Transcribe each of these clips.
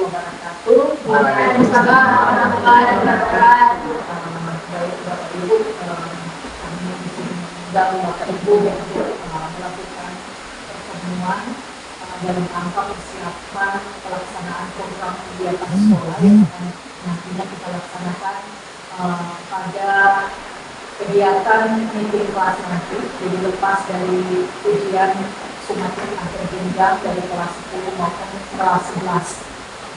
wabarakatuh. Waalaikumsalam warahmatullahi wabarakatuh. Baik Bapak Ibu, kami di sini dan Bapak Ibu untuk melakukan pertemuan dalam rangka persiapan pelaksanaan program kegiatan sekolah yang akan nantinya kita laksanakan pada kegiatan meeting kelas nanti. Jadi lepas dari ujian sumatif antar jenjang dari kelas 10 maupun kelas 11.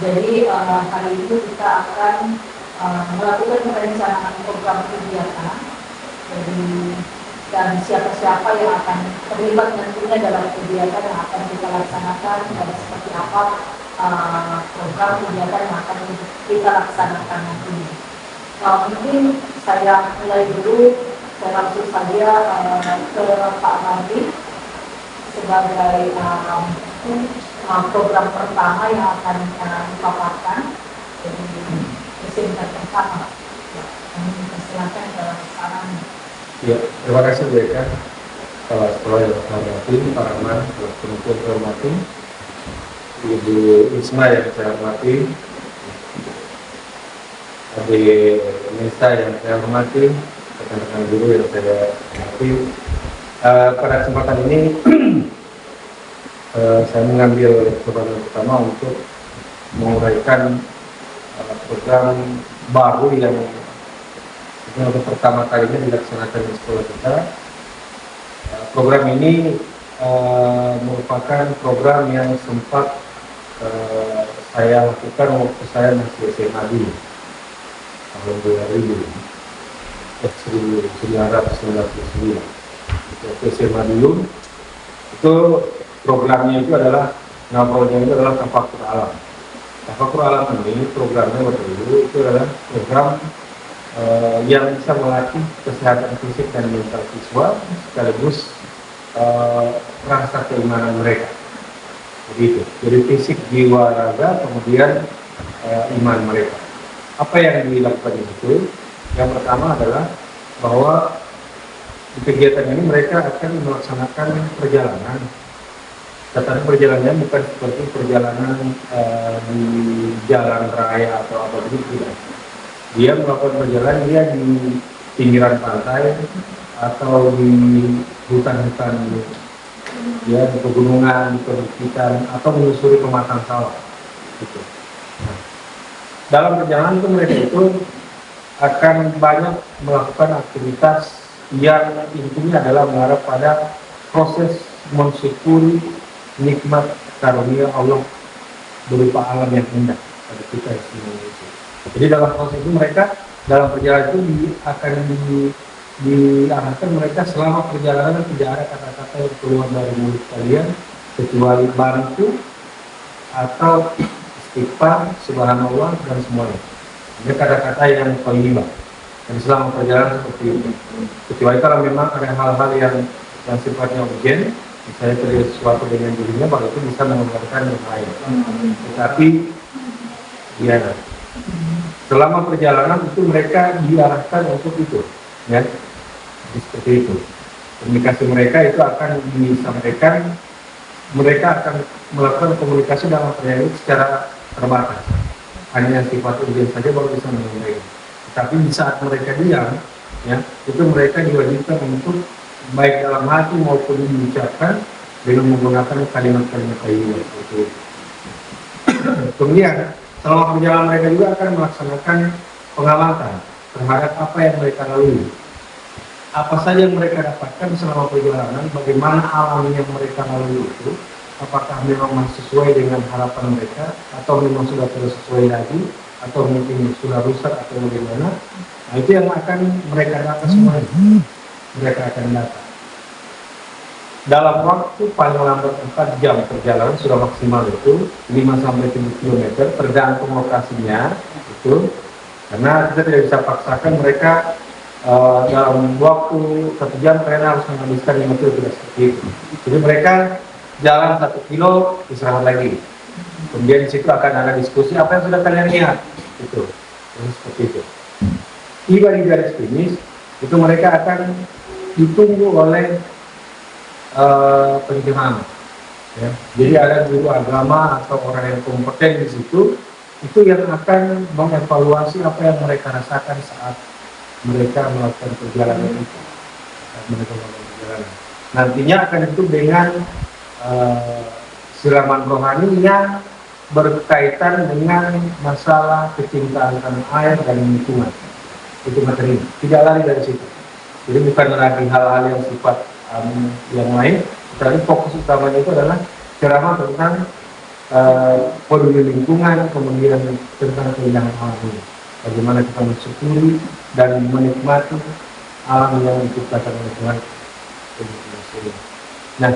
Jadi hari ini kita akan melakukan perencanaan program kegiatan. Jadi dan siapa-siapa yang akan terlibat nantinya dalam kegiatan yang akan kita laksanakan dan seperti apa program kegiatan yang akan kita laksanakan nantinya. Mungkin saya mulai dulu, saya langsung saja ke Pak Mandi sebagai program pertama yang akan dipaparkan. Jadi presentasi pertama. Kami persilakan ke saran. Ya, terima kasih Bu Eka. Kepala Sekolah yang saya hormati, Pak Rahman, Kementerian saya hormati, Ibu Isma yang saya hormati, Adik Nisa yang saya hormati, rekan-rekan guru yang saya hormati. Pada kesempatan ini saya mengambil kesempatan pertama untuk menguraikan program baru yang untuk pertama kalinya dilaksanakan di sekolah kita. Program ini merupakan program yang sempat saya lakukan waktu saya masih SMA dulu, tahun 1999. Waktu SMA dulu, itu programnya itu adalah, nama programnya itu adalah Tafakur Alam. Tafakur Alam ini programnya waktu dulu itu adalah program yang bisa melatih kesehatan fisik dan mental siswa sekaligus rasa keimanan mereka. Jadi itu, jadi fisik, jiwa, raga, kemudian iman mereka. Apa yang dilakukan itu? Yang pertama adalah bahwa di kegiatan ini mereka akan melaksanakan perjalanan. Tetapi perjalanannya bukan seperti perjalanan di jalan raya atau apa begitu. Dia melakukan perjalanan dia di pinggiran pantai atau di hutan-hutan, ya, di pegunungan, di perbukitan, atau menyusuri pematang sawah. Gitu. Nah, dalam perjalanan itu mereka itu akan banyak melakukan aktivitas yang intinya adalah mengarah pada proses mensyukuri nikmat karunia Allah berupa alam yang indah pada kita di Indonesia. Jadi dalam proses itu mereka dalam perjalanan itu akan diarahkan mereka selama perjalanan tidak ada kata-kata yang keluar dari mulut kalian kecuali bantu atau istighfar, subhanallah dan semuanya. Ini kata-kata yang thayyibah. Dan selama perjalanan seperti itu. Kecuali kalau memang ada hal-hal yang sifatnya urgent, misalnya terjadi sesuatu dengan dirinya, baru itu bisa mengeluarkan yang lain. Tetapi ya, selama perjalanan itu mereka diarahkan untuk itu, ya, jadi seperti itu. Komunikasi mereka itu akan disampaikan, mereka akan melakukan komunikasi dalam perjalanan secara terbatas. Hanya sifat urgent saja baru bisa menyampaikan. Tapi di saat mereka diam, ya, itu mereka diwajibkan untuk baik dalam hati maupun diucapkan dengan menggunakan kalimat-kalimat thayyibah itu. Kemudian selama perjalanan mereka juga akan melaksanakan pengamatan terhadap apa yang mereka lalui. Apa saja yang mereka dapatkan selama perjalanan, bagaimana alam yang mereka lalui itu, apakah memang masih sesuai dengan harapan mereka, atau memang sudah tidak sesuai lagi, atau mungkin sudah rusak atau bagaimana. Nah, itu yang akan mereka data semuanya. Mereka akan data. Dalam waktu paling lambat 4 jam perjalanan sudah maksimal itu 5-7 km tergantung lokasinya itu, karena kita tidak bisa paksakan mereka dalam waktu 1 jam karena harus menghabiskan 5 kilo, tidak seperti itu. Jadi mereka jalan 1 kilo istirahat lagi, kemudian di situ akan ada diskusi apa yang sudah kalian lihat itu. Jadi seperti itu. Tiba di garis finish itu mereka akan ditunggu oleh penceramah, ya. Jadi ada guru agama atau orang yang kompeten di situ itu yang akan mengevaluasi apa yang mereka rasakan saat mereka melakukan perjalanan itu. Saat mereka melakukan perjalanan. Nantinya akan itu dengan siraman rohani yang berkaitan dengan masalah kecintaan tanah air dan lingkungan. Itu materi, tidak lari dari situ. Jadi bukan lagi hal-hal yang sifat yang lain, tapi fokus utamanya itu adalah ceramah tentang peduli lingkungan, kemudian tentang keindahan alam ini. Bagaimana kita mensyukuri dan menikmati alam yang diciptakan oleh Tuhan. Nah,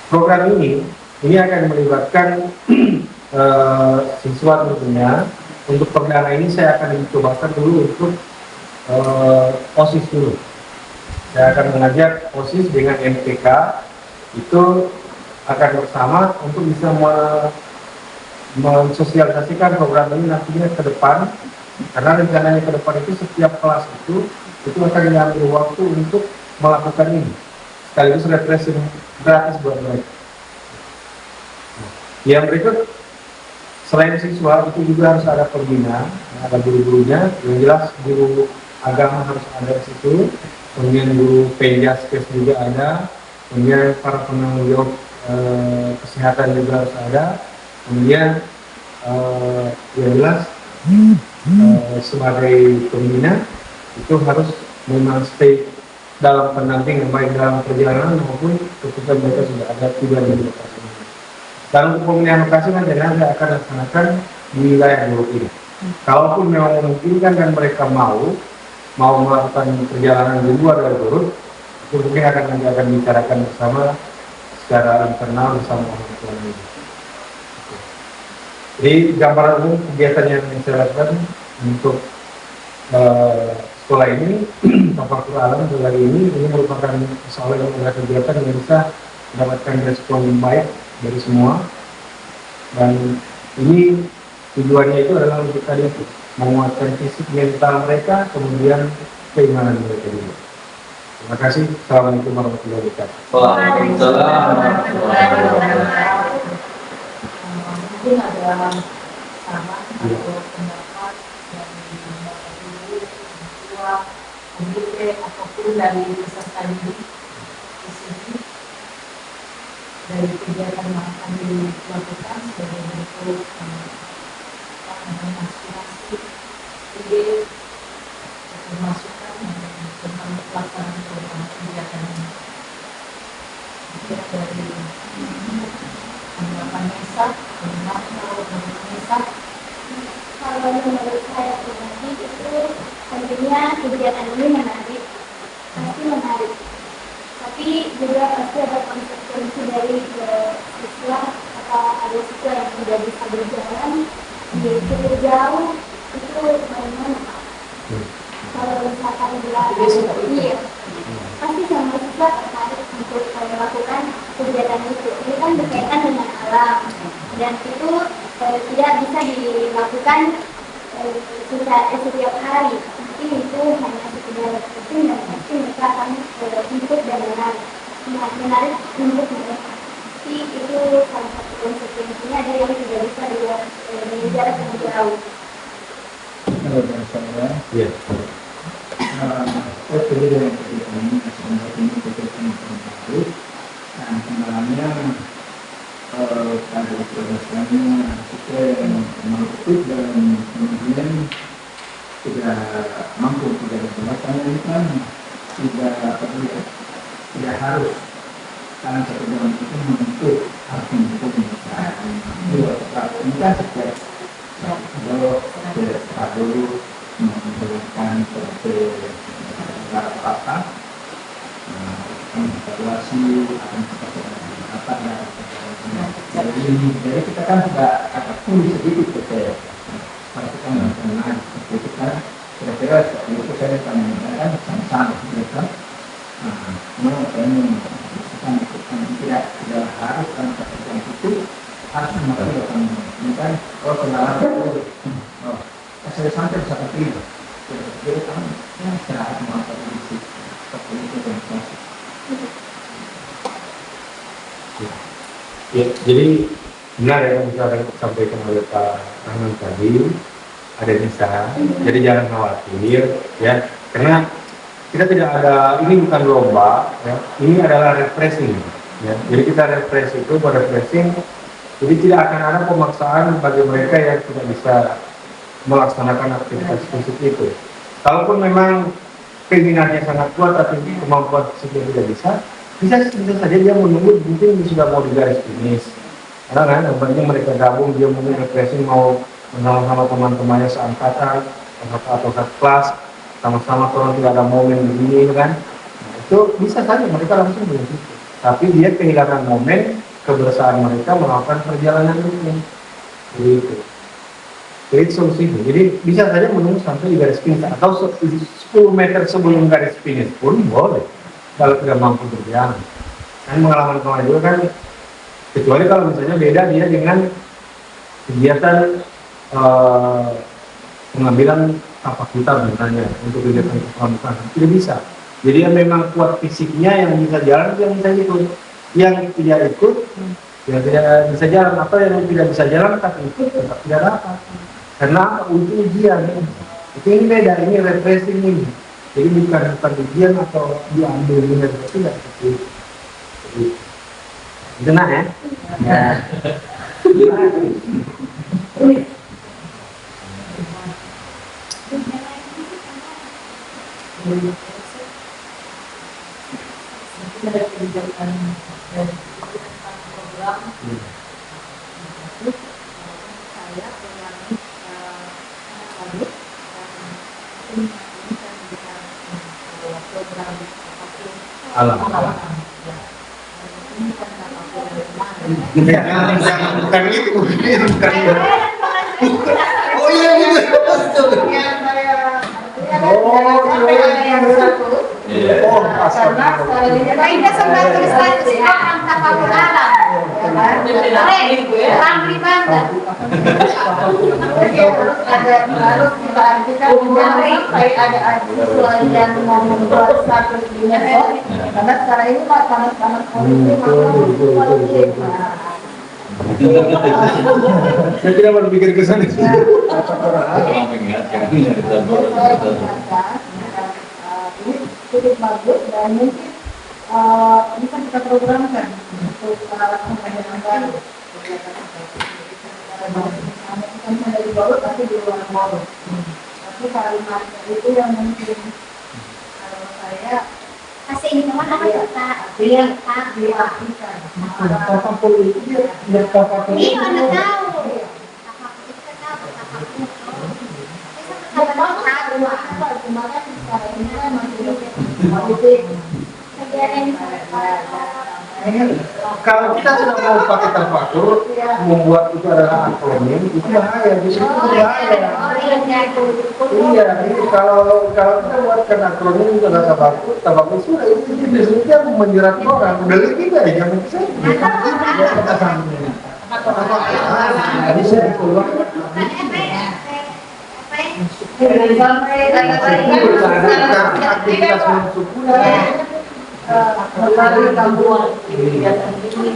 program ini akan melibatkan siswa tentunya. Untuk perdana ini saya akan mencobakan dulu untuk OSIS dulu. Saya akan mengajak OSIS dengan MPK itu akan bersama untuk bisa mensosialisasikan program ini nantinya ke depan, karena rencananya ke depan itu setiap kelas itu akan diambil waktu untuk melakukan ini sekaligus refreshing gratis buat mereka. Yang berikut, selain siswa itu juga harus ada pembina, ada guru-gurunya. Yang jelas guru agama harus ada di situ, kemudian guru penjaskes juga ada, kemudian para penanggung jawab kesehatan juga harus ada, kemudian yang jelas sebagai pembina itu harus memang stay dalam pendampingan baik dalam perjalanan maupun ketika mereka sudah ada tujuan di lokasi. Dan untuk pemilihan lokasi nanti saya akan laksanakan di wilayah Garut ini. Kalaupun memang memungkinkan dan mereka mau melakukan perjalanan di luar dari Garut, itu mungkin akan bicarakan bersama secara internal bersama orang tua ini. Jadi gambaran umum kegiatan yang saya lakukan untuk sekolah ini, Tafakur Alam sekolah ini merupakan salah satu kegiatan yang bisa mendapatkan respon yang baik dari semua, dan ini tujuannya itu adalah untuk tadi itu menguatkan fisik mental mereka, kemudian keimanan mereka juga. Terima kasih. Assalamualaikum warahmatullahi wabarakatuh. Waalaikumsalam warahmatullahi wabarakatuh. Mungkin ada saran atau pendapat dari bapak ibu, orang tua, komite ataupun dari peserta didik di sini dari kegiatan yang akan dilakukan sebagai bentuk aspirasi, ide, atau masukan tentang pelaksanaan program kegiatan ini. Mungkin dari tanggapan Nesa, Kalau menurut saya pribadi itu tentunya kegiatan ini menarik, pasti menarik. Tapi juga pasti ada konsekuensi dari siswa atau ada siswa yang tidak bisa berjalan cukup jauh, itu bagaimana Pak? Kalau misalkan belajar, iya, pasti semua siswa tertarik untuk melakukan kegiatan itu. Ini kan berkaitan dengan alam, dan itu tidak bisa dilakukan setiap hari. Mungkin itu hanya sekedar penting, dan pasti mereka akan ikut dan menarik untuk mereka. Tapi itu salah satu konsekuensinya ada yang tidak bisa dari jarak yang jauh. Kalau dari saya, Ya. saya setuju dengan kegiatan ini, sebenarnya ini kegiatan yang baru. Nah, kendalanya pada keberhasilannya sesuai maksud dan kemudian tidak mampu tidak dilaksanakan ini kan tidak harus, karena satu dalam itu membentuk harus membentuk ini kan setiap kalau tidak dulu memberikan seperti apa evaluasi apa ya. Jadi kita kan sudah agak sulit sedikit kita masukan mengenai seperti itu kan kira-kira seperti itu saya akan mengatakan sama-sama gitu. Nah, ini kan tidak harus kan seperti itu harus memakai ini kan kenalan itu saya sampai seperti itu. Jadi kan yang istirahat memakai itu seperti itu dan Ya, jadi benar yang bisa disampaikan oleh Pak teman tadi ada Nisa, jadi jangan khawatir ya, karena kita tidak ada, ini bukan lomba ya, ini adalah refreshing ya. Jadi kita refresh itu pada refreshing, jadi tidak akan ada pemaksaan bagi mereka yang tidak bisa melaksanakan aktivitas fisik itu. Kalaupun memang keinginannya sangat kuat tapi kemampuan fisiknya tidak bisa saja dia menunggu, mungkin sudah mau di garis finish. Karena kan yang penting mereka gabung, dia mungkin refreshing mau bersama-sama teman-temannya seangkatan atau satu kelas, sama-sama orang tidak ada momen begini kan. Nah, itu bisa saja mereka langsung di situ. Tapi dia kehilangan momen kebersamaan mereka melakukan perjalanan ini. Begitu. Jadi solusinya. Jadi bisa saja menunggu sampai di garis finish atau 10 meter sebelum garis finish pun boleh kalau tidak mampu berjalan. Kan pengalaman kemarin juga kan, kecuali kalau misalnya beda dia dengan kegiatan pengambilan tapak putar misalnya untuk kegiatan kepramukaan, tidak bisa. Jadi yang memang kuat fisiknya yang bisa jalan, yang bisa ikut. Yang tidak ikut, yang tidak bisa jalan, atau yang tidak bisa jalan tapi ikut tetap tidak dapat. Karena untuk ujian itu ini beda, ini refreshing ini. Jadi bukan ujian atau diambil ini, tidak seperti itu. Benar ya? Ya. Ada kebijakan dari program saya mengalami adik dan program Alam. Bukan itu, bukan itu. Oh iya betul. Oh, Mainnya sampai tulis status orang tanpa alam. Ramli banget. Harus kita artikan sampai ada siswa yang mau membuat status di medsos, karena sekarang ini Pak panas-panas politik. Saya tidak berpikir ke sana. Cukup bagus dan mungkin bisa kita programkan untuk pengkajian baru. Bukan dari bawah tapi di luar bawah. Tapi kalimat itu yang mungkin kalau saya Kasih ini teman apa kita? dia diartikan. Apa politik dia apa Ini mana politik. tahu? Apa kita tahu? Apa Memang tahu cuma kan sekarang ini kan masih politik. Kalau kita sudah mau pakai terpaktur, membuat itu adalah akronim, itu bahaya. Justru itu bahaya. Iya, ini kalau kita buatkan akronim itu adalah tabakur sudah itu biasanya menjerat orang. Udah tidak ya, jangan bisa. Jadi saya keluar. Aktivitas mensuku melalui gabungan kegiatan ini.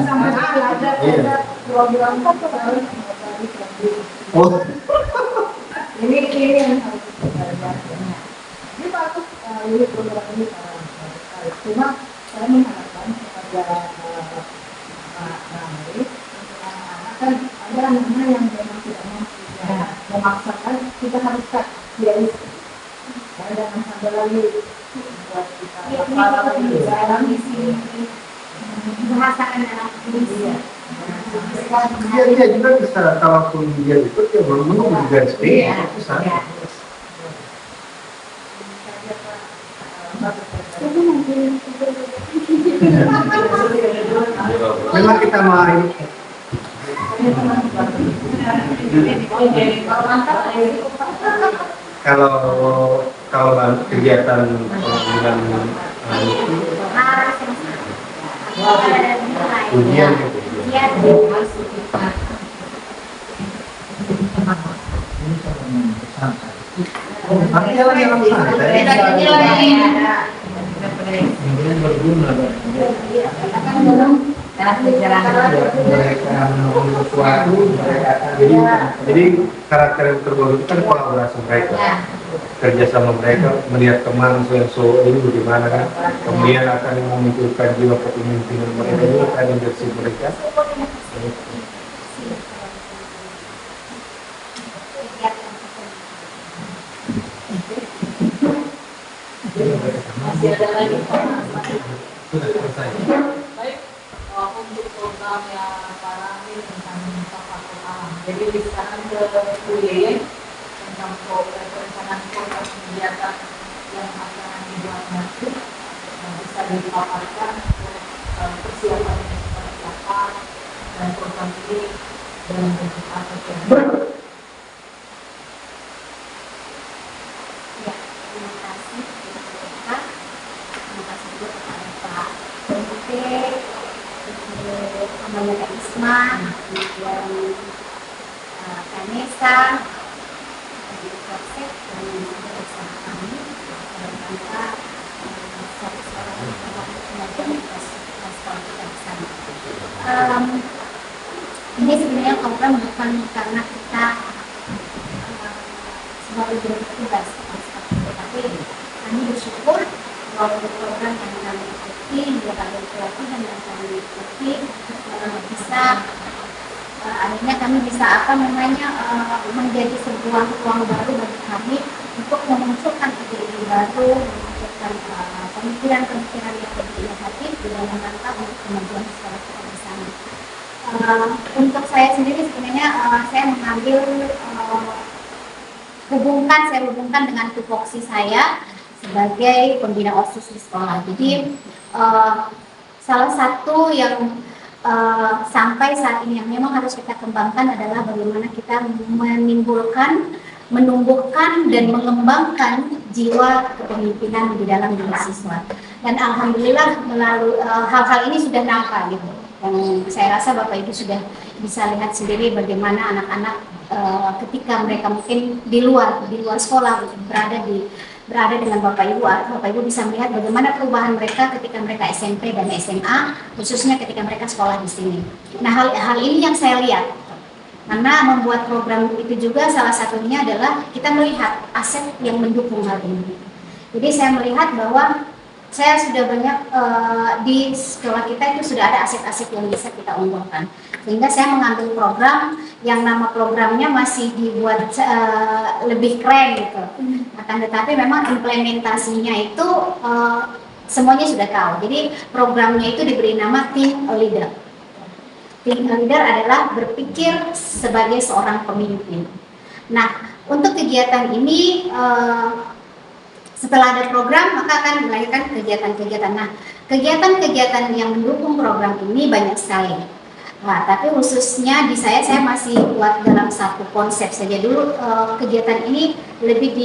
Sama ada program Oh, ini yang harus kita pelajari. Ini bagus, ini program ini cuma saya mengharapkan kepada Pak Ramli untuk anak-anak kan ada anak-anak yang memang tidak mampu memaksakan kita harus cut dari jangan sampai lagi buat kita dalam di sini Bahasakan dalam Indonesia. dia juga bisa, kalaupun dia ikut dia menunggu di garis finish bisa. Memang kita main. Kalau kegiatan pengambilan ujian gitu. Artinya yang santai. Kemudian berguna. Karena perjalanan. Mereka menunggu sesuatu, mereka akan Jadi karakter yang terbaru itu kan kolaborasi mereka, Ya. kerjasama mereka, melihat teman so ini bagaimana kan, kemudian akan memunculkan jiwa kepemimpinan mereka, juga kan leadership mereka. Masih ada lagi. Sudah selesai. Baik, untuk program yang paralel tentang faktor alam. Jadi di sekarang ke kuliah tentang perencanaan program kegiatan yang akan dibuat nanti bisa dipaparkan persiapannya seperti apa dan program ini dalam bentuk apa saja. Ya, terima kasih Pak. Terima kasih juga kepada Pak Bente, Amanda Kak Isma, kemudian Kanesa, Ibu Kapsek, dan juga bersama kami dalam rangka satu suara kemajuan sekolah kita bersama. Ini sebenarnya program bukan karena kita sebagai bertugas, tapi kami bersyukur bahwa program yang kami ikuti, yang kami pelatihan yang kami ikuti bisa akhirnya kami bisa menjadi sebuah ruang baru bagi kami untuk memunculkan ide-ide baru, memunculkan pemikiran-pemikiran yang lebih inovatif di dalam rangka untuk kemajuan sekolah kita bersama. Untuk saya sendiri sebenarnya saya mengambil saya hubungkan dengan tupoksi saya sebagai pembina OSIS di sekolah. Jadi salah satu yang sampai saat ini yang memang harus kita kembangkan adalah bagaimana kita menumbuhkan dan mengembangkan jiwa kepemimpinan di dalam diri siswa. Dan alhamdulillah melalui hal-hal ini sudah nampak gitu. Yang saya rasa Bapak Ibu sudah bisa lihat sendiri bagaimana anak-anak ketika mereka mungkin di luar sekolah berada dengan Bapak Ibu bisa melihat bagaimana perubahan mereka ketika mereka SMP dan SMA, khususnya ketika mereka sekolah di sini. Nah, hal ini yang saya lihat, karena membuat program itu juga salah satunya adalah kita melihat aset yang mendukung hal ini. Jadi saya melihat bahwa saya sudah banyak di sekolah kita itu sudah ada aset-aset yang bisa kita unggulkan. Sehingga saya mengambil program yang nama programnya masih dibuat lebih keren gitu. Akan tetapi memang implementasinya itu semuanya sudah tahu. Jadi programnya itu diberi nama Team Leader. Team Leader adalah berpikir sebagai seorang pemimpin. Nah, untuk kegiatan ini setelah ada program maka akan melahirkan kegiatan-kegiatan. Nah, kegiatan-kegiatan yang mendukung program ini banyak sekali. Nah, tapi khususnya di saya masih buat dalam satu konsep saja dulu. Kegiatan ini lebih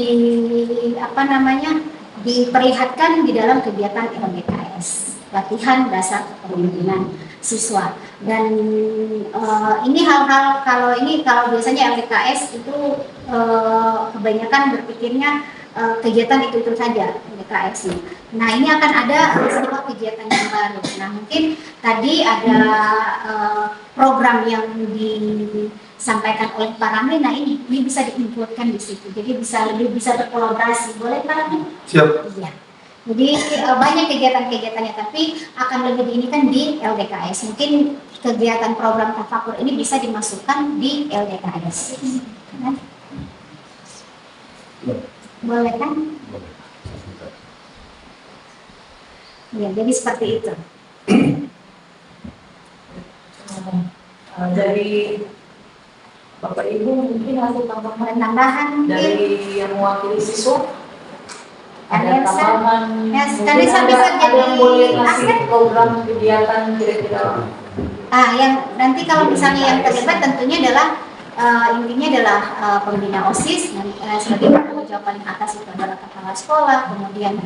diperlihatkan di dalam kegiatan LDKS, latihan dasar kepemimpinan siswa. Dan ini hal-hal kalau biasanya LDKS itu kebanyakan berpikirnya kegiatan itu saja LDKS-nya. Nah, ini akan ada sebuah kegiatan yang baru. Nah, mungkin tadi ada program yang disampaikan oleh Pak Ramli. Nah, ini bisa diinputkan di situ. Jadi lebih bisa berkolaborasi. Boleh Pak Ramli? Siap. Iya. Jadi banyak kegiatan-kegiatannya, tapi akan lebih diinikan di LDKS. Mungkin kegiatan program tafakur ini bisa dimasukkan di LDKS. Boleh kan? Ya, jadi seperti itu. Dari Bapak Ibu mungkin hasil tambahan dari yang mewakili siswa ada Kanesa. tambahan. Kanesa bisa ada yang boleh jadi kasih aset. program kegiatan kira-kira. Yang nanti kalau misalnya yang terlibat tentunya adalah intinya adalah pembina OSIS, sebagai tanggung jawab paling atas itu adalah kepala sekolah, kemudian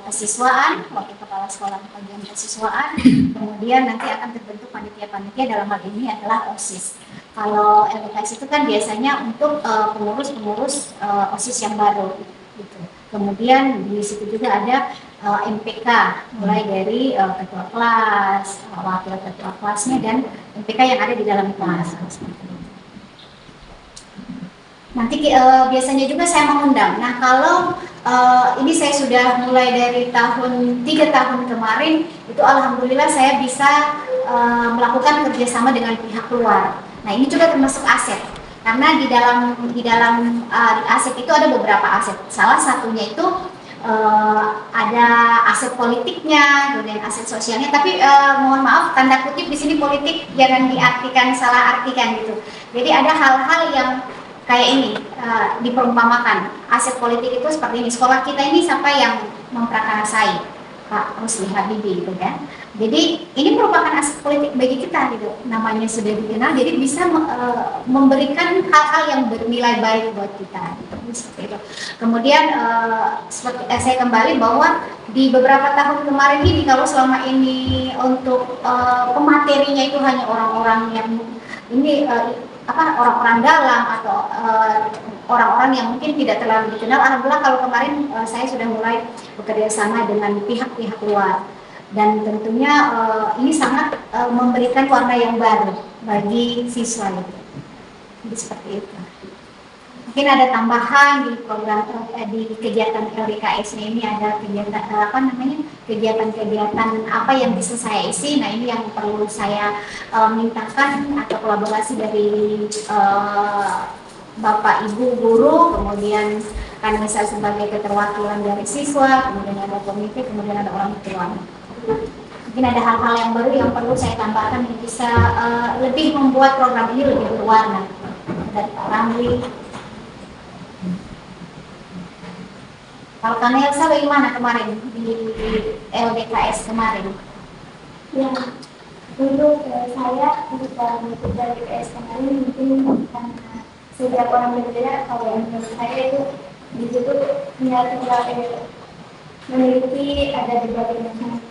kesiswaan, wakil kepala sekolah bagian kesiswaan, kemudian nanti akan terbentuk panitia-panitia, dalam hal ini adalah OSIS. Kalau LDKS itu kan biasanya untuk pengurus-pengurus OSIS yang baru gitu. Kemudian di situ juga ada MPK, mulai dari ketua kelas, wakil ketua kelasnya, dan MPK yang ada di dalam kelas. Nanti biasanya juga saya mengundang. Nah, kalau ini saya sudah mulai dari 3 tahun kemarin, itu alhamdulillah saya bisa melakukan kerjasama dengan pihak luar. Nah, ini juga termasuk aset, karena di dalam aset itu ada beberapa aset. Salah satunya itu ada aset politiknya, kemudian aset sosialnya. Tapi mohon maaf, tanda kutip di sini politik jangan diartikan salah artikan gitu. Jadi ada hal-hal yang kayak ini diperumpamakan. Aset politik itu seperti ini. Sekolah kita ini siapa yang memprakarsai? Pak Rusli Habibie gitu kan. Jadi ini merupakan aset politik bagi kita gitu. Namanya sudah dikenal, jadi bisa memberikan hal-hal yang bernilai baik buat kita. Seperti itu. Kemudian seperti saya kembali bahwa di beberapa tahun kemarin ini, kalau selama ini untuk pematerinya itu hanya orang-orang yang ini orang-orang dalam atau orang-orang yang mungkin tidak terlalu dikenal. Alhamdulillah kalau kemarin saya sudah mulai bekerja sama dengan pihak-pihak luar, dan tentunya ini sangat memberikan warna yang baru bagi siswa itu. Jadi seperti itu. Mungkin ada tambahan di program di kegiatan LDKS ini, ada kegiatan kegiatan-kegiatan apa yang bisa saya isi. Nah, ini yang perlu saya mintakan atau kolaborasi dari Bapak Ibu guru, kemudian kan misal sebagai keterwakilan dari siswa, kemudian ada komite, kemudian ada orang tua. Mungkin ada hal-hal yang baru yang perlu saya tambahkan yang bisa lebih membuat program ini lebih berwarna. Dari Pak Ramli. Kalau Kanelsa bagaimana kemarin di LDKS kemarin? Ya, dulu saya ketika mengikuti LDKS kemarin mungkin karena setiap orang berbeda. Kalau yang menurut saya itu di situ memiliki ada berbagai macam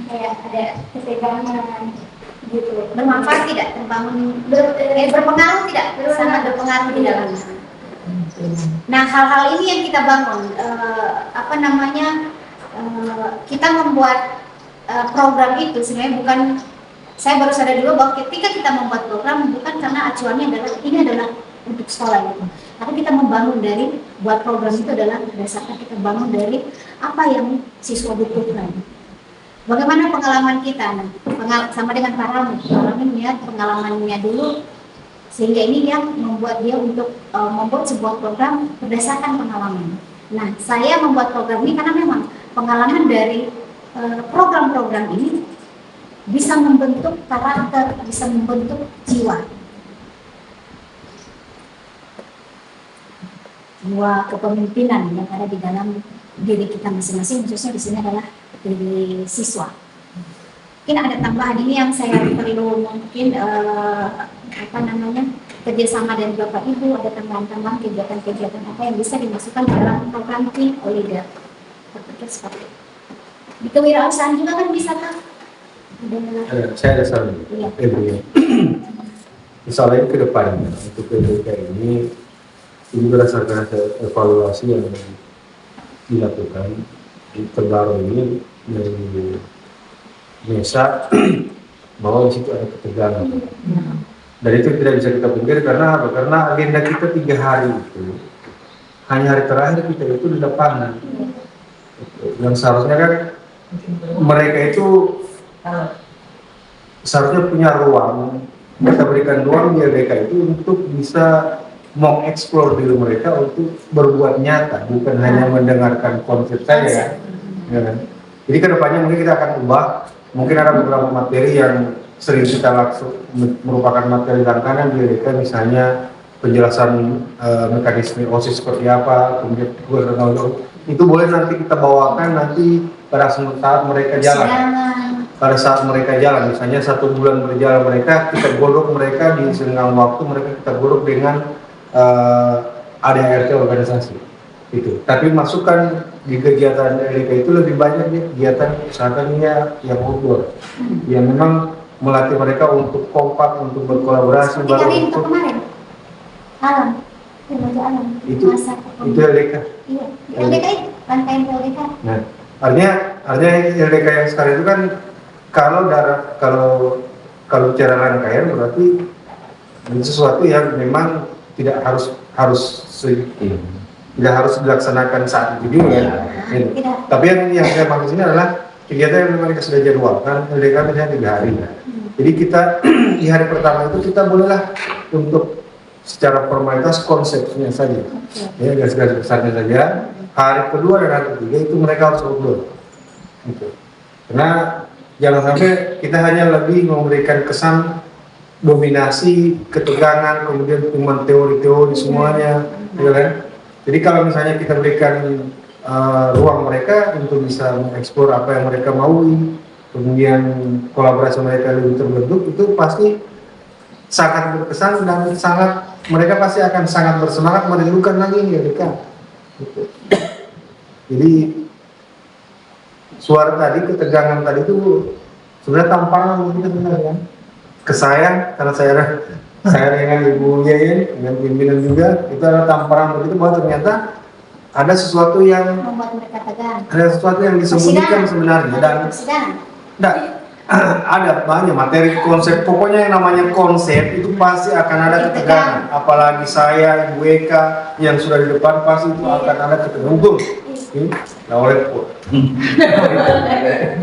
kayak ada ketegangan gitu. Bermanfaat tidak? Berpengaruh tidak? Sangat berpengaruh di dalamnya. Nah, hal-hal ini yang kita bangun, kita membuat program itu sebenarnya bukan, saya baru sadar juga bahwa ketika kita membuat program bukan karena acuannya adalah untuk sekolah gitu. Tapi kita membangun dari buat program itu adalah berdasarkan kita bangun dari apa yang siswa butuhkan. Bagaimana pengalaman kita? Sama dengan Pak Rami melihat pengalamannya dulu, sehingga ini yang membuat dia untuk membuat sebuah program berdasarkan pengalaman. Nah, saya membuat program ini karena memang pengalaman dari program-program ini bisa membentuk karakter, bisa membentuk jiwa kepemimpinan yang ada di dalam diri kita masing-masing, khususnya di sini adalah diri siswa. Mungkin ada tambahan ini yang saya perlu mungkin kerjasama dari Bapak Ibu, ada tambahan-tambahan kegiatan-kegiatan apa yang bisa dimasukkan dalam program Team Leader. Seperti di kewirausahaan juga kan bisa kan? Saya ada saran. Iya. Misalnya ke depan untuk PDK ini berdasarkan evaluasi yang dilakukan terbaru ini dari MESA bahwa di situ ada ketegangan. Dan itu tidak bisa kita pungkiri karena apa? Karena agenda kita 3 hari itu hanya hari terakhir kita itu di lapangan. Yang seharusnya kan mereka itu seharusnya punya ruang, kita berikan ruang di LDK itu untuk bisa mengeksplor diri mereka untuk berbuat nyata, bukan hanya mendengarkan konsep saya. Ya kan? Jadi kedepannya mungkin kita akan ubah, mungkin ada beberapa materi yang sering kita langsung merupakan materi langganan di LDK, misalnya penjelasan mekanisme OSIS seperti apa, kemudian itu boleh nanti kita bawakan nanti pada saat mereka jalan. Pada saat mereka jalan, misalnya 1 bulan berjalan mereka, kita godok mereka di senggang waktu, mereka kita godok dengan ADART organisasi itu. Tapi masukkan di kegiatan LDK itu lebih banyak nih kegiatan usahakannya yang outdoor, yang memang melatih mereka untuk kompak, untuk berkolaborasi. Baru untuk kemarin alam, itu LDK. Iya, LDK itu rangkaian LDK. Nah, Artinya LDK yang sekarang itu kan kalau bicara rangkaian berarti ini sesuatu yang memang tidak tidak harus dilaksanakan saat itu juga. Tidak. Tapi yang saya maksud ini adalah kegiatan yang memang kita sudah jadwalkan LDK misalnya 3 hari. Jadi kita di hari pertama itu kita bolehlah untuk secara formalitas konsepnya saja, ya garis-garis besarnya saja. Hari kedua dan hari ketiga itu mereka harus upload, gitu. Karena jangan sampai kita hanya lebih memberikan kesan dominasi, ketegangan, kemudian cuma teori-teori semuanya, gitu kan? Jadi kalau misalnya kita berikan ruang mereka untuk bisa mengeksplor apa yang mereka maui, kemudian kolaborasi mereka lebih terbentuk, itu pasti sangat berkesan dan mereka pasti akan sangat bersemangat merindukan lagi LDK. Gitu. Jadi suara tadi, ketegangan tadi itu sebenarnya tamparan mungkin sebenarnya ke saya, karena saya dengan Ibu Yeyen, dengan pimpinan juga, itu adalah tamparan begitu bahwa ternyata ada sesuatu yang Membuat mereka tegang. ada sesuatu yang disembunyikan sebenarnya dan ada banyak materi konsep, pokoknya yang namanya konsep itu pasti akan ada ketegangan, apalagi saya, Ibu Eka yang sudah di depan pasti itu akan ada ketegangan. Nah, oleh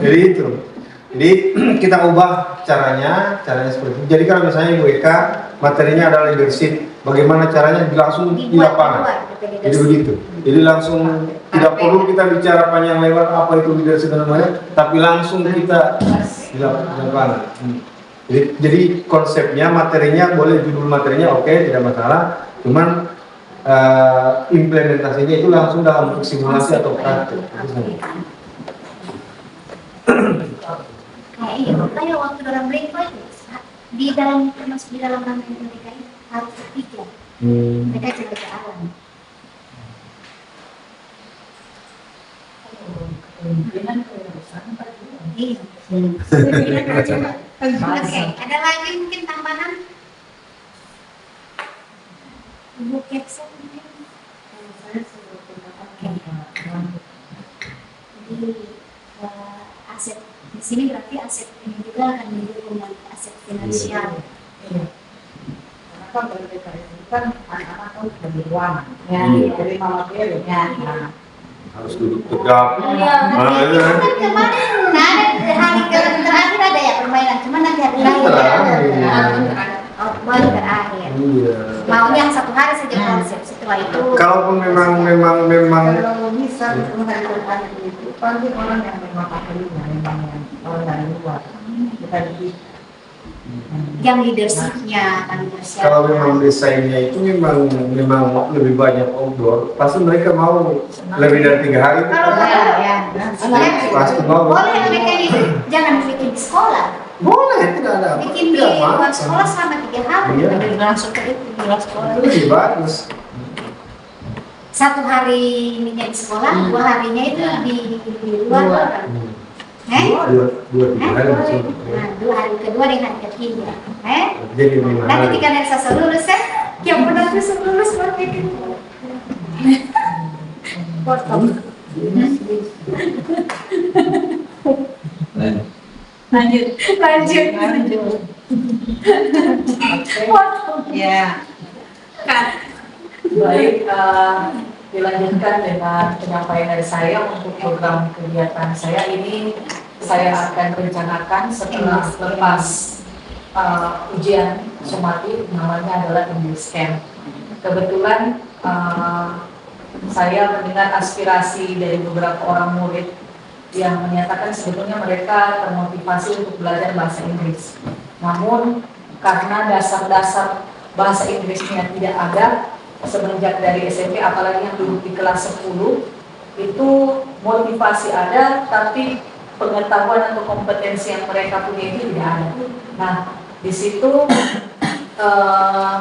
jadi itu. Jadi kita ubah caranya seperti itu. Jadi kalau misalnya Ibu Eka materinya adalah leadership, bagaimana caranya langsung di lapangan. Jadi begitu. Jadi langsung tidak perlu kita bicara panjang lebar apa itu leadership dan namanya, tapi langsung kita di lapangan. Jadi konsepnya, materinya boleh, judul materinya oke, tidak masalah. Cuman implementasinya itu langsung dalam bentuk simulasi atau praktik. Kayak waktu dalam break di dalam termasuk di dalam rangkaian mereka itu harus berpikir. Mereka juga ke alam. Oke, ada lagi mungkin tambahan? Ibu Kepsa mungkin? Jadi aset di sini berarti aset ini juga akan mendukung aset finansial. Karena kan LDK itu kan anak-anak kan sudah di ruangan, dari mama beli, Harus duduk tegak. Kan kemarin ada hari terakhir ada ya permainan, cuma nanti hari terakhir. Oh, baru terakhir. Maunya 1 hari saja konsep, setelah itu. Kalaupun memang kalau bisa itu hari terakhir itu pasti orang yang memang ahlinya, memang yang orang dari luar kita lebih. Yang leadershipnya akan kalau memang desainnya itu memang lebih banyak outdoor, pasti mereka mau lebih dari 3 hari. Kalau ya, pasti mau. boleh mereka itu jangan bikin di sekolah. Boleh, tidak ada apa. Bikin di luar sekolah selama 3 hari. Iya. Langsung ke itu di luar sekolah. Itu lebih bagus. 1 hari ininya di sekolah, 2 harinya itu di luar. Dua 3 hari langsung. Nah, 2 hari kedua dengan hari ketiga. Jadi 5 Nanti hari. ketika Nelsa lulus yang benar bisa lulus seperti itu. Potong. Lanjut. Potong. Ya. Kan. Baik, dilanjutkan dengan penyampaian dari saya untuk program kegiatan saya ini. Saya akan rencanakan setelah lepas ujian sumatif, namanya adalah English Camp. Kebetulan saya mendengar aspirasi dari beberapa orang murid yang menyatakan sebetulnya mereka termotivasi untuk belajar bahasa Inggris. Namun karena dasar-dasar bahasa Inggrisnya tidak ada semenjak dari SMP, apalagi yang duduk di kelas 10, itu motivasi ada, tapi pengetahuan atau kompetensi yang mereka punya itu tidak ada. Nah, di situ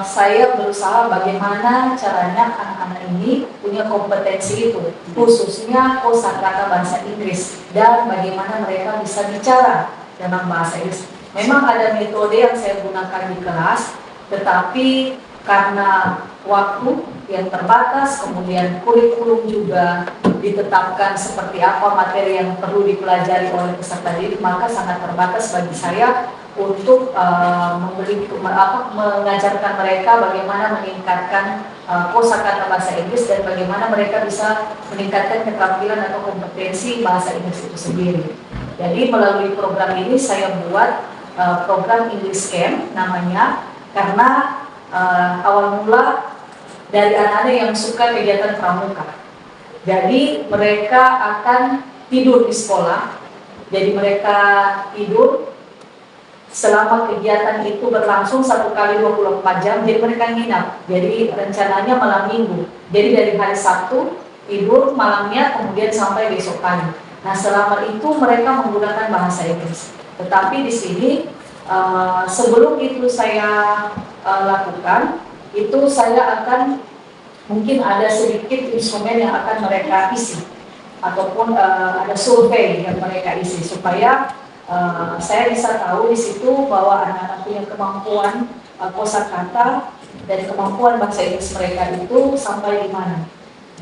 saya berusaha bagaimana caranya anak-anak ini punya kompetensi itu, khususnya kosakata bahasa Inggris, dan bagaimana mereka bisa bicara dalam bahasa Inggris. Memang ada metode yang saya gunakan di kelas, tetapi karena waktu yang terbatas, kemudian kurikulum juga ditetapkan seperti apa materi yang perlu dipelajari oleh peserta didik, maka sangat terbatas bagi saya untuk mengajarkan mereka bagaimana meningkatkan kosakata bahasa Inggris dan bagaimana mereka bisa meningkatkan keterampilan atau kompetensi bahasa Inggris itu sendiri. Jadi melalui program ini saya buat program English Camp namanya, karena awal mula dari anak-anak yang suka kegiatan pramuka. Jadi mereka akan tidur di sekolah, jadi mereka tidur selama kegiatan itu berlangsung 1 kali 24 jam, jadi mereka nginap. Jadi rencananya malam minggu. Jadi dari hari Sabtu tidur malamnya, kemudian sampai besok pagi. Nah selama itu mereka menggunakan bahasa Inggris. Tetapi di sini sebelum itu saya lakukan, itu saya akan mungkin ada sedikit instrumen yang akan mereka isi, ataupun ada survei yang mereka isi supaya saya bisa tahu di situ bahwa anak-anak punya kemampuan kosakata dan kemampuan bahasa Inggris mereka itu sampai di mana.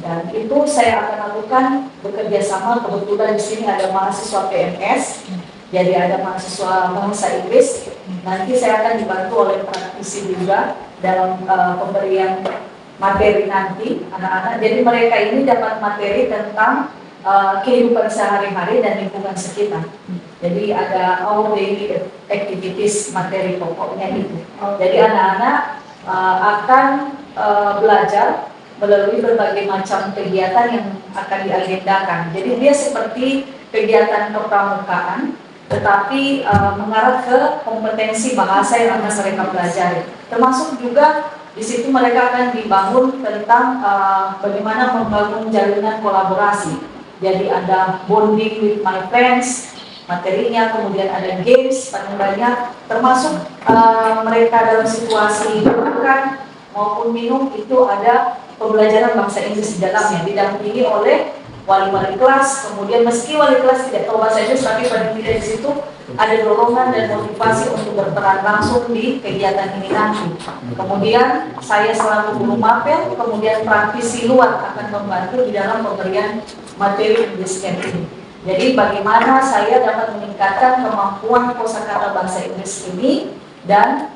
Dan itu saya akan lakukan bekerja sama. Kebetulan di sini ada mahasiswa PNS, jadi ada mahasiswa bahasa Inggris. Nanti saya akan dibantu oleh praktisi juga dalam pemberian materi nanti anak-anak. Jadi mereka ini dapat materi tentang kehidupan sehari-hari dan lingkungan sekitar. Jadi ada our daily activities, materi pokoknya itu. Jadi anak-anak akan belajar melalui berbagai macam kegiatan yang akan diagendakan. Jadi dia seperti kegiatan kepramukaan, tetapi mengarah ke kompetensi bahasa yang akan mereka pelajari. Termasuk juga di situ mereka akan dibangun tentang bagaimana membangun jalinan kolaborasi. Jadi ada bonding with my friends, materinya, kemudian ada games paling banyak, termasuk mereka dalam situasi makan maupun minum itu ada pembelajaran bahasa Inggris di dalamnya, didampingi oleh wali-wali kelas. Kemudian meski wali kelas tidak tahu bahasa Inggris, tapi paling tidak di situ ada dorongan dan motivasi untuk berperan langsung di kegiatan ini nanti. Kemudian saya selaku guru mapel, kemudian praktisi luar akan membantu di dalam pemberian materi English Camp ini. Jadi bagaimana saya dapat meningkatkan kemampuan kosakata bahasa Inggris ini dan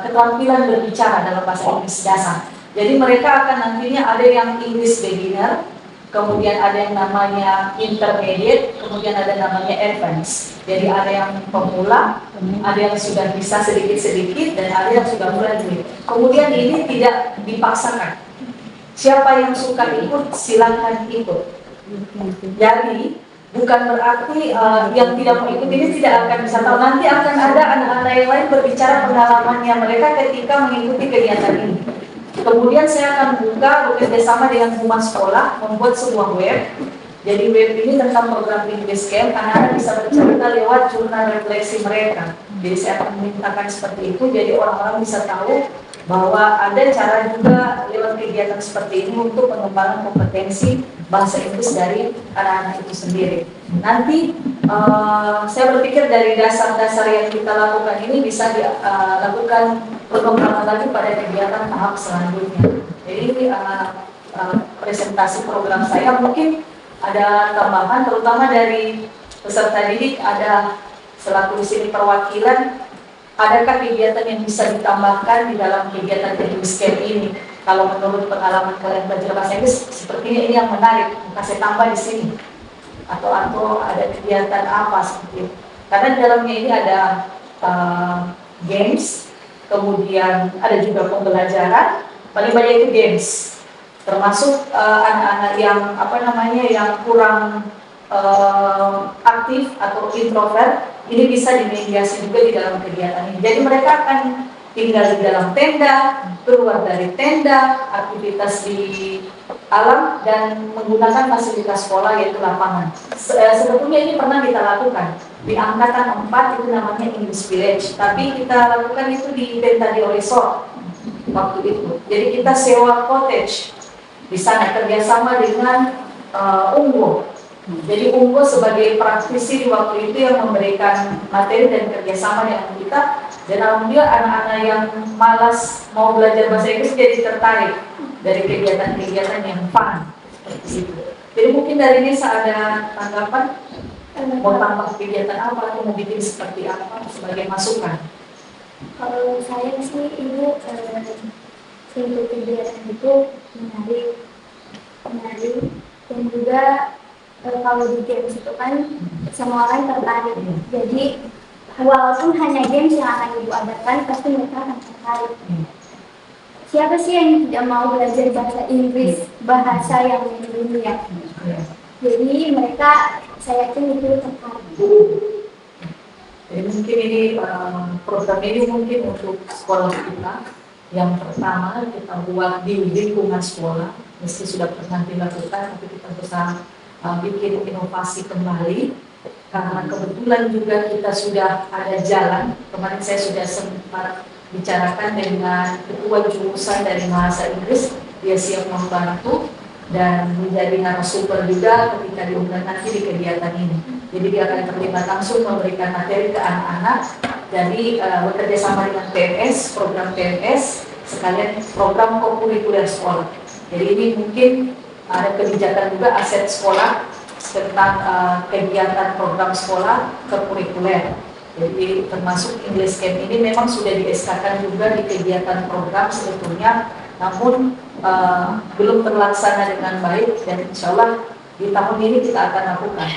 keterampilan berbicara dalam bahasa Inggris dasar. Jadi mereka akan nantinya ada yang English beginner, kemudian ada yang namanya intermediate, kemudian ada namanya advance. Jadi ada yang pemula, ada yang sudah bisa sedikit-sedikit, dan ada yang sudah mulai. Kemudian ini tidak dipaksakan. Siapa yang suka ikut, silakan ikut. Jadi bukan berarti yang tidak mau ikut ini tidak akan bisa tahu. Nanti akan ada anak-anak yang lain berbicara pengalamannya mereka ketika mengikuti kegiatan ini. Kemudian saya akan buka bekerjasama dengan humas sekolah membuat sebuah web. Jadi web ini tentang program English Camp, anak-anak bisa bercerita lewat jurnal refleksi mereka. Jadi saya akan memintakan seperti itu, jadi orang-orang bisa tahu bahwa ada cara juga lewat kegiatan seperti ini untuk pengembangan kompetensi bahasa Inggris dari anak-anak itu sendiri. Nanti saya berpikir dari dasar-dasar yang kita lakukan ini bisa dilakukan pengembangan lagi pada kegiatan tahap selanjutnya. Jadi presentasi program saya mungkin ada tambahan, terutama dari peserta didik, ada selaku di sini perwakilan. Adakah kegiatan yang bisa ditambahkan di dalam kegiatan English Camp ini? Kalau menurut pengalaman kalian belajar bahasa Inggris, sepertinya ini yang menarik, maka saya tambah di sini. Atau ada kegiatan apa seperti itu. Karena di dalamnya ini ada games, kemudian ada juga pembelajaran, paling banyak itu games. Termasuk anak-anak yang yang kurang aktif atau introvert, ini bisa dimediasi juga di dalam kegiatan ini. Jadi mereka akan tinggal di dalam tenda, keluar dari tenda, aktivitas di alam, dan menggunakan fasilitas sekolah yaitu lapangan. Sebetulnya ini pernah kita lakukan di angkatan 4, itu namanya English Village, tapi kita lakukan itu di Bentadio Resort waktu itu. Jadi kita sewa cottage di sana kerjasama dengan Unggul. Jadi Unggul sebagai praktisi di waktu itu yang memberikan materi dan kerjasama dengan kita. Dan alhamdulillah anak-anak yang malas mau belajar bahasa Inggris jadi tertarik dari kegiatan-kegiatan yang fun. seperti itu. Jadi mungkin dari Nisa ada tanggapan, mau tambah kegiatan apa atau mau bikin seperti apa sebagai masukan? Kalau saya sih ibu untuk kegiatan itu menarik dan juga kalau di games itu kan semua orang tertarik. Jadi walaupun hanya games yang akan ibu adakan, pasti mereka akan tertarik. Siapa sih yang tidak mau belajar bahasa Inggris, bahasa yang dunia? Jadi mereka, saya yakin itu tertarik. Jadi mungkin ini program ini mungkin untuk sekolah kita. Yang pertama kita buat di lingkungan sekolah, meski sudah pernah dilakukan, tapi kita bisa bikin inovasi kembali. Karena kebetulan juga kita sudah ada jalan. Kemarin saya sudah sempat bicarakan dengan ketua jurusan dari bahasa Inggris, dia siap membantu dan menjadi narasumber juga ketika diundang nanti di kegiatan ini. Jadi dia akan terlibat langsung memberikan materi ke anak-anak. Jadi bekerja sama dengan PMS, program PMS, sekalian program kokurikuler sekolah. Jadi ini mungkin ada kebijakan juga aset sekolah tentang kegiatan program sekolah kokurikuler. Jadi termasuk English Camp ini memang sudah di-SK-kan juga di kegiatan program sebetulnya, namun belum terlaksana dengan baik dan insya Allah di tahun ini kita akan lakukan.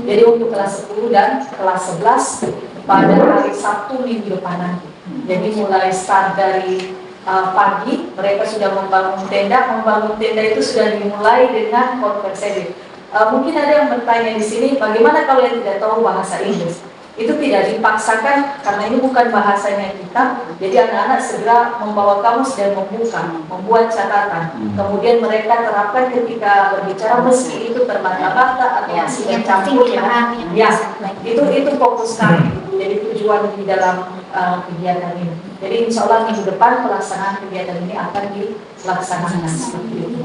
Jadi untuk kelas 10 dan kelas 11 pada hari Sabtu minggu depan nanti. Jadi mulai start dari pagi mereka sudah membangun tenda. Membangun tenda itu sudah dimulai dengan konversi. Mungkin ada yang bertanya di sini, bagaimana kalau yang tidak tahu bahasa Inggris? Itu tidak dipaksakan karena ini bukan bahasanya kita. Jadi anak-anak segera membawa kamus dan membuat catatan. Kemudian mereka terapkan ketika berbicara meski itu terbata-bata atau masih bercampur ya. Itu fokus kami. Jadi tujuan di dalam kegiatan ini. Jadi insya Allah minggu depan pelaksanaan kegiatan ini akan dilaksanakan seperti itu.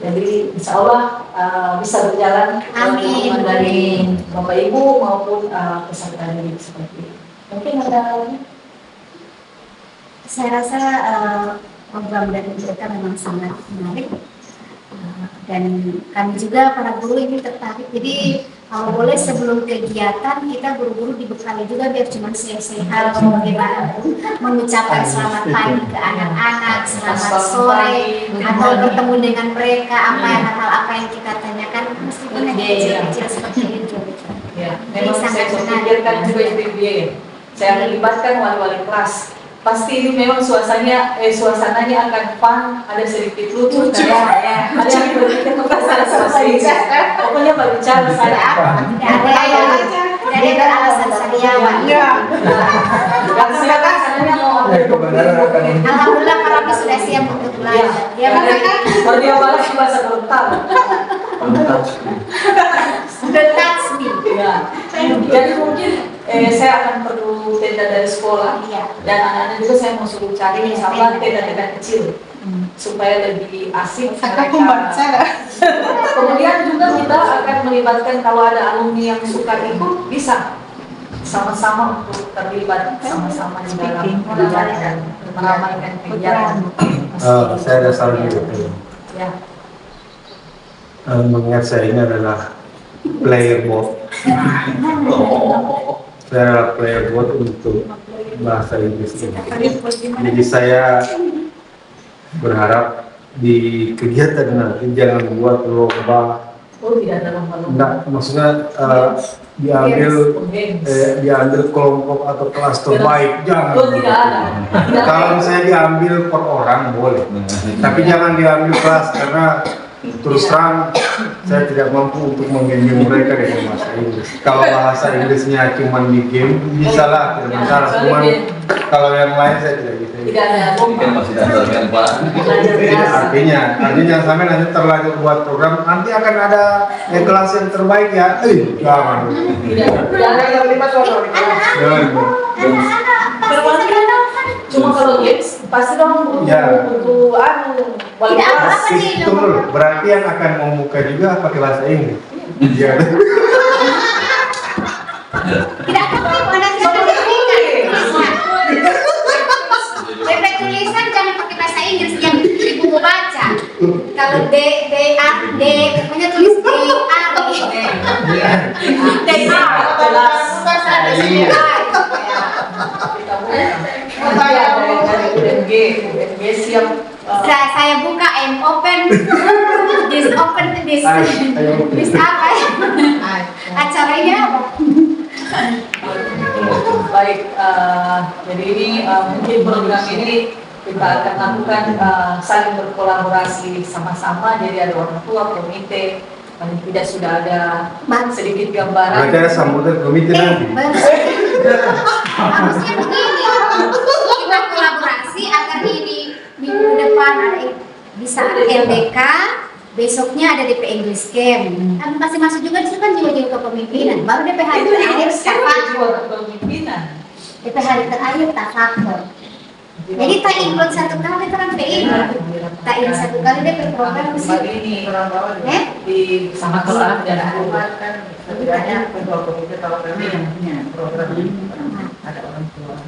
Jadi insya Allah bisa berjalan dari Bapak Ibu maupun peserta didik seperti itu. Mungkin ada lagi? Saya rasa program dari mereka memang sangat menarik dan kami juga para guru ini tertarik. Jadi kalau boleh sebelum kegiatan kita guru-guru dibekali juga biar cuma sehat bagaimana mengucapkan selamat pagi ke anak-anak, selamat sore, atau bertemu dengan mereka hal apa yang kita tanyakan meskipun hanya kecil-kecil seperti itu. Ya, memang saya pikirkan juga itu dia. Saya melibatkan wali-wali kelas. Pasti ini memang suasananya akan fun, ada sedikit lucu, ada yang berpikir bahasa Inggris. Pokoknya berbicara saya tidak ada beralasan sariawan. Alhamdulillah para kami sudah siap untuk belajar. Dia balas bahasa Gorontalo. Touch me. Jadi mungkin saya akan perlu tenda dari sekolah dan anak-anak juga saya mau suruh cari misalnya tenda-tenda kecil supaya lebih asik mereka. Kemudian juga kita akan melibatkan kalau ada alumni yang suka ikut bisa sama-sama untuk terlibat sama-sama di dalam meramaikan kegiatan. Saya ada saran juga. Ya. Mengingat saya ini adalah player bot. Saya adalah player bot untuk bahasa Inggris ini. Jadi saya berharap di kegiatan nanti jangan buat lomba. Oh, tidak ada lomba-lomba. Enggak, maksudnya diambil kelompok atau kelas terbaik, jangan. Oh, tidak ada. Kalau misalnya diambil per orang boleh, tapi jangan diambil kelas karena terus terang saya tidak mampu untuk menggenjot mereka dengan bahasa Inggris. Kalau bahasa Inggrisnya cuma di game bisa lah, tidak masalah. Cuman kalau yang lain saya tidak bisa. Tidak ada lomba. Masih datang Pak. Artinya jangan sampai nanti terlanjur buat program nanti akan ada yang kelas yang terbaik ya. Jangan. Tidak ada yang lima soal. Cuma kalau games pasti dong butuh wali kelas. Betul, berarti yang akan membuka juga pakai bahasa Inggris. Iya. Tidak apa-apa, nanti akan diberikan tulisan jangan pakai bahasa Inggris yang di buku baca. Kalau D A D, pokoknya tulis D A D A. Bahasa ada D A. UNG siap. Saya buka and open this apa ya? Acaranya apa? Baik, jadi ini mungkin program ini kita akan lakukan saling berkolaborasi sama-sama. Jadi ada orang tua, komite, paling tidak sudah ada sedikit gambaran. Ada sambutan komite nanti. Harusnya begini, kita kolaborasi agar ini minggu depan di saat LDK, besoknya ada DP English Camp. Kan pasti masuk juga di situ kan jiwa-jiwa kepemimpinan. Baru DP hari terakhir tafakur. DP hari terakhir tafakur. Jadi tak ikut satu kali terang PI, tak ikut satu kali DP program di sini. Di sama kelas dan Setidaknya ketua komite kalau kami yang punya program ini ada orang tua.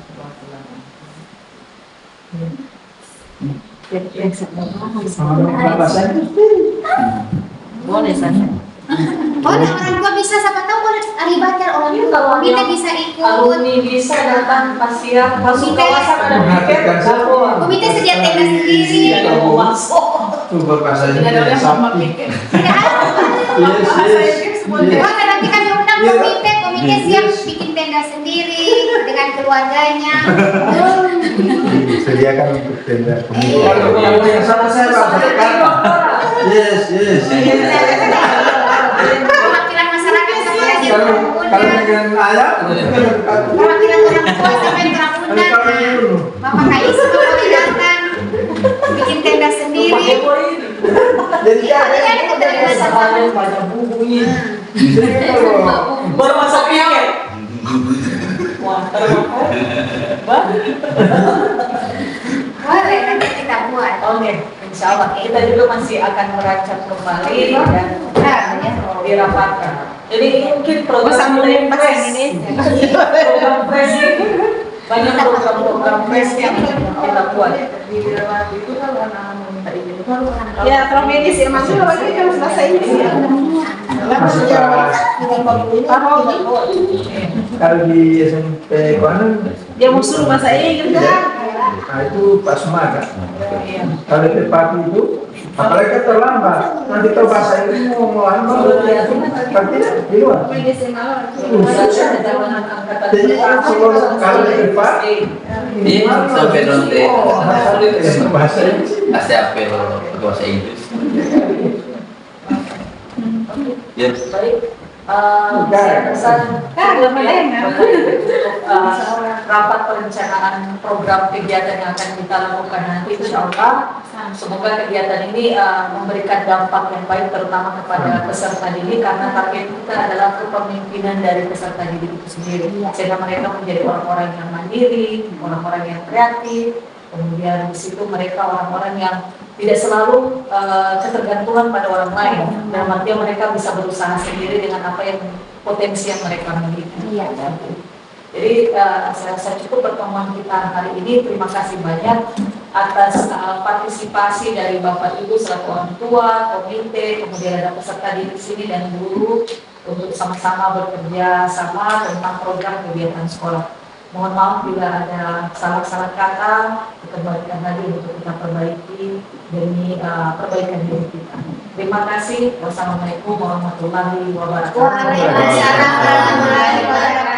boleh saja. Boleh orang tua bisa, siapa tahu boleh libatkan orang tua. Komite bisa ikut. Alumni bisa datang pasien masuk kawasan ada piket. Komite sedia tenda sendiri. Tidak mau masuk. Coba bahasanya Tidak ada yang sama piket. Oh, nanti kami undang komite siap bikin tenda sendiri dengan keluarganya. Disediakan untuk tenda komite. Kalau yang sama saya Yes. Perwakilan masyarakat sampai yang Kalau dengan ayah, perwakilan orang tua sampai yang terundang. Bapak Kais boleh datang bikin tenda sendiri. jadi Ada keterlibatan. Banyak buku ini. kalau Baru masuk piket. Wah, Boleh nanti kita buat. Oke, insya Allah kita juga masih akan merancang kembali dan dirapatkan. Jadi ini mungkin program program press ini banyak program press yang kita buat. Itu kan anak minta izin. Ya, kalau medis ya masuk lagi kan selesai ini. kalau di SMP Kuanan, Dia mau suruh bahasa Inggris kan? nah itu Pak Sumaga. Kalau di Pati itu, apalagi kan terlambat. Nanti kalau bahasa Inggris mau lambat, tapi di luar. Medis ya malah. Jadi kalau di depan, Ini sampai nanti bahasa Inggris. pasti apel bahasa Inggris. Ya, Baik, saya pesan rapat perencanaan program kegiatan yang akan kita lakukan nanti, insya Allah. Semoga kegiatan ini memberikan dampak yang baik terutama kepada peserta didik, karena target kita adalah kepemimpinan dari peserta didik itu sendiri, sehingga mereka menjadi orang-orang yang mandiri, orang-orang yang kreatif. Kemudian di situ mereka orang-orang yang tidak selalu ketergantungan pada orang lain. Dalam artian mereka bisa berusaha sendiri dengan apa yang potensi yang mereka miliki. Iya. Jadi saya rasa cukup pertemuan kita hari ini. Terima kasih banyak atas partisipasi dari Bapak Ibu selaku orang tua, komite, kemudian ada peserta di sini dan guru untuk sama-sama bekerja sama tentang program kegiatan sekolah. Mohon maaf bila ada salah-salah kata, kita kembalikan lagi untuk kita perbaiki demi perbaikan diri kita. Terima kasih. Wassalamualaikum warahmatullahi wabarakatuh. Waalaikumsalam warahmatullahi wabarakatuh.